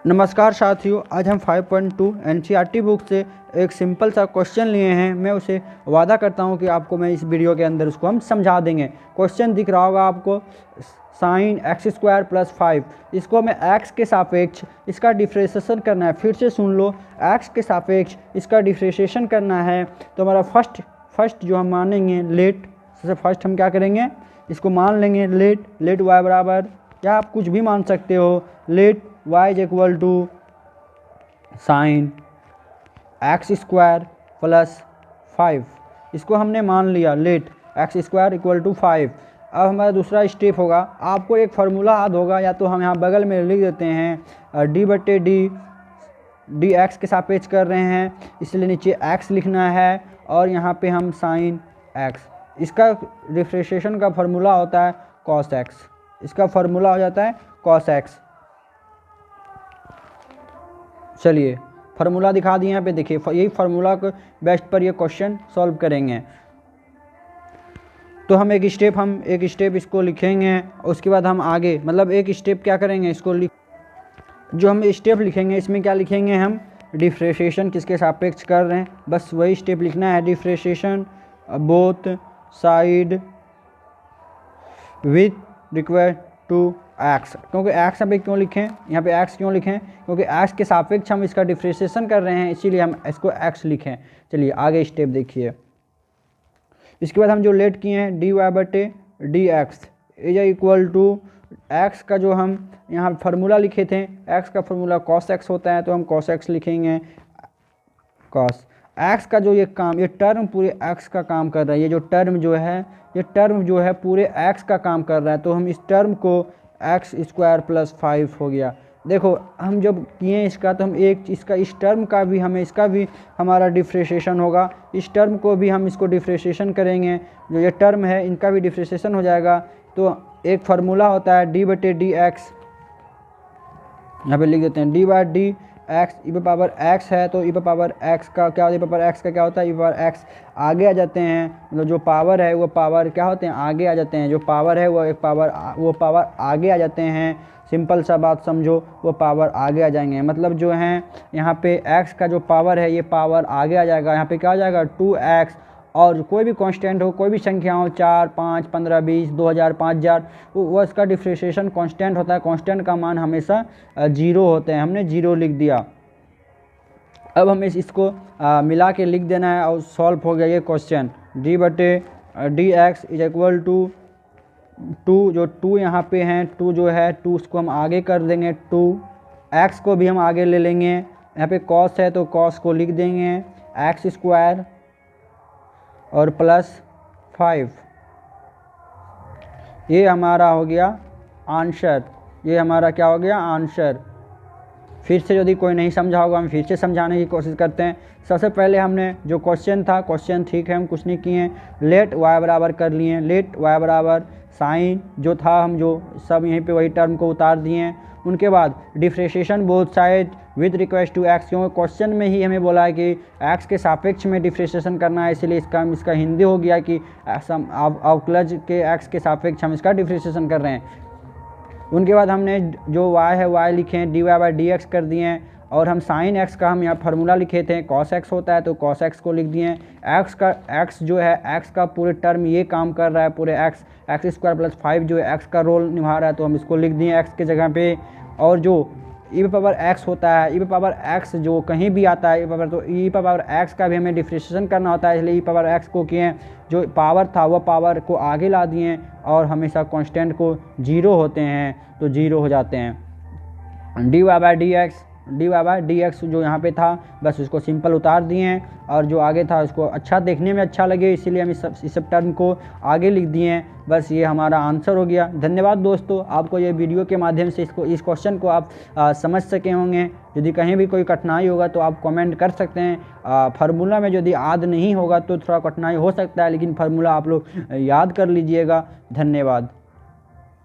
नमस्कार साथियों, आज हम 5.2 एनसीईआरटी बुक से एक सिंपल सा क्वेश्चन लिए हैं। मैं उसे वादा करता हूं कि आपको मैं इस वीडियो के अंदर उसको हम समझा देंगे। क्वेश्चन दिख रहा होगा आपको, साइन एक्स स्क्वायर प्लस 5, इसको हमें एक्स के सापेक्ष इसका डिफ्रेंशिएशन करना है। फिर से सुन लो, एक्स के सापेक्ष इसका डिफ्रेंशिएशन करना है। तो हमारा फर्स्ट जो हम मानेंगे लेट, सबसे फर्स्ट हम क्या करेंगे, इसको मान लेंगे लेट वाई बराबर, या आप कुछ भी मान सकते हो, let y is equal to sine x square plus 5। इसको हमने मान लिया, let x square equal to 5। अब हमारा दूसरा स्टेप होगा, आपको एक फार्मूला याद होगा, या तो हम यहाँ बगल में लिख देते हैं डी एक्स के सापेक्ष कर रहे हैं, इसलिए नीचे x लिखना है और यहाँ पे हम साइन x। इसका डिफ्रेंशिएशन का फार्मूला होता है cos x, इसका फार्मूला हो जाता है cos x। चलिए फार्मूला दिखा दिए यहाँ पे, देखिए यही फार्मूला को बेस्ट पर ये क्वेश्चन सॉल्व करेंगे। तो हम एक स्टेप इसको लिखेंगे, उसके बाद हम आगे मतलब एक स्टेप क्या करेंगे, इसको जो हम स्टेप लिखेंगे इसमें क्या लिखेंगे, हम डिफ्रेंशिएशन किसके सापेक्ष कर रहे हैं, बस वही स्टेप लिखना है। Differentiation both side with required to x. क्योंकि एक्स यहाँ पे क्यों लिखें, यहाँ पे एक्स क्यों लिखें, क्योंकि एक्स के सापेक्ष हम इसका डिफ्रेंशिएशन कर रहे हैं, इसीलिए हम इसको एक्स लिखें। चलिए आगे स्टेप देखिए। इसके बाद हम जो लेट किए हैं डी वाई बटे d x is equal to x का जो हम यहाँ फार्मूला लिखे थे, एक्स का फार्मूला कॉस एक्स होता है, तो हम कॉस एक्स लिखेंगे। कॉस एक्स का जो ये टर्म पूरे एक्स का काम कर रहा है, ये टर्म जो है पूरे एक्स का काम कर रहा है, तो हम इस टर्म को एक्स स्क्वायर प्लस 5 हो गया। देखो हम जब किए इसका, तो हम इस टर्म का भी इसका भी हमारा डिफ्रेंशिएशन होगा, इस टर्म को भी हम इसको डिफ्रेंशिएशन करेंगे, जो ये टर्म है इनका भी डिफ्रेंशिएशन हो जाएगा। तो एक फार्मूला होता है डी बटे डी एक्स, यहाँ पे लिख देते हैं D by d x, E power x है तो ई पावर एक्स का क्या होता है, ई पावर एक्स का क्या होता है, ई पावर एक्स आगे आ जाते हैं, मतलब जो पावर है वो पावर क्या होते हैं, आगे आ जाते हैं। जो पावर है वो पावर आगे आ जाते हैं। सिंपल सा बात समझो, वो पावर आगे आ जाएंगे, मतलब जो है यहाँ पे x का जो पावर है ये पावर आगे आ जाएगा। यहाँ पे क्या आ जाएगा 2x, और कोई भी कांस्टेंट हो, कोई भी संख्या हो, 4, 5, 15, 20, 2000, 5000, वो इसका डिफ्रेंशिएशन कांस्टेंट होता है। कांस्टेंट का मान हमेशा 0 होते हैं, हमने 0 लिख दिया। अब हमें इसको मिला के लिख देना है और सॉल्व हो गया ये क्वेश्चन। डी बटे d x is equal to 2, जो 2 यहाँ पे हैं, 2 जो है 2 उसको हम आगे कर देंगे, 2 एक्स को भी हम आगे ले लेंगे। यहाँ पे कॉस है तो कॉस को लिख देंगे एक्स स्क्वायर और प्लस 5। ये हमारा हो गया आंसर, ये हमारा क्या हो गया आंसर। फिर से यदि कोई नहीं समझा होगा हम फिर से समझाने की कोशिश करते हैं। सबसे पहले हमने जो क्वेश्चन ठीक है, हम कुछ नहीं किए, लेट वाई बराबर कर लिए, लेट वाई बराबर साइन जो था, हम जो सब यहीं पे वही टर्म को उतार दिए। उनके बाद differentiation both side with request to x, क्योंकि क्वेश्चन में ही हमें बोला है कि एक्स के सापेक्ष में डिफ्रेंशिएशन करना है, इसलिए इसका हिंदी हो गया कि अवकलज के एक्स के सापेक्ष हम इसका डिफ्रेंशिएशन कर रहे हैं। उनके बाद हमने जो y है y लिखे हैं, d y by d x कर दिए हैं, और हम साइन x का हम यहाँ फार्मूला लिखे थे cos x होता है, तो cos x को लिख दिए। x जो है x का पूरे टर्म ये काम कर रहा है, पूरे एक्स स्क्वायर प्लस 5 जो है x का रोल निभा रहा है, तो हम इसको लिख दिए x के जगह पे। और जो ई पावर x होता है, ई पावर x जो कहीं भी आता है ई पावर x का भी हमें डिफ्रेंशिएशन करना होता है, इसलिए ई पावर x को किए, जो पावर था वो पावर को आगे ला दिए, और हमेशा कांस्टेंट को 0 होते हैं तो 0 हो जाते हैं। D y by d x जो यहाँ पे था बस उसको सिंपल उतार दिए हैं, और जो आगे था उसको अच्छा देखने में अच्छा लगे, इसीलिए हम इस सब टर्म को आगे लिख दिए हैं। बस ये हमारा आंसर हो गया। धन्यवाद दोस्तों, आपको ये वीडियो के माध्यम से इस क्वेश्चन को आप समझ सके होंगे। यदि कहीं भी कोई कठिनाई होगा तो आप कमेंट कर सकते हैं। फार्मूला में यदि याद नहीं होगा तो थोड़ा कठिनाई हो सकता है, लेकिन फार्मूला आप लोग याद कर लीजिएगा। धन्यवाद।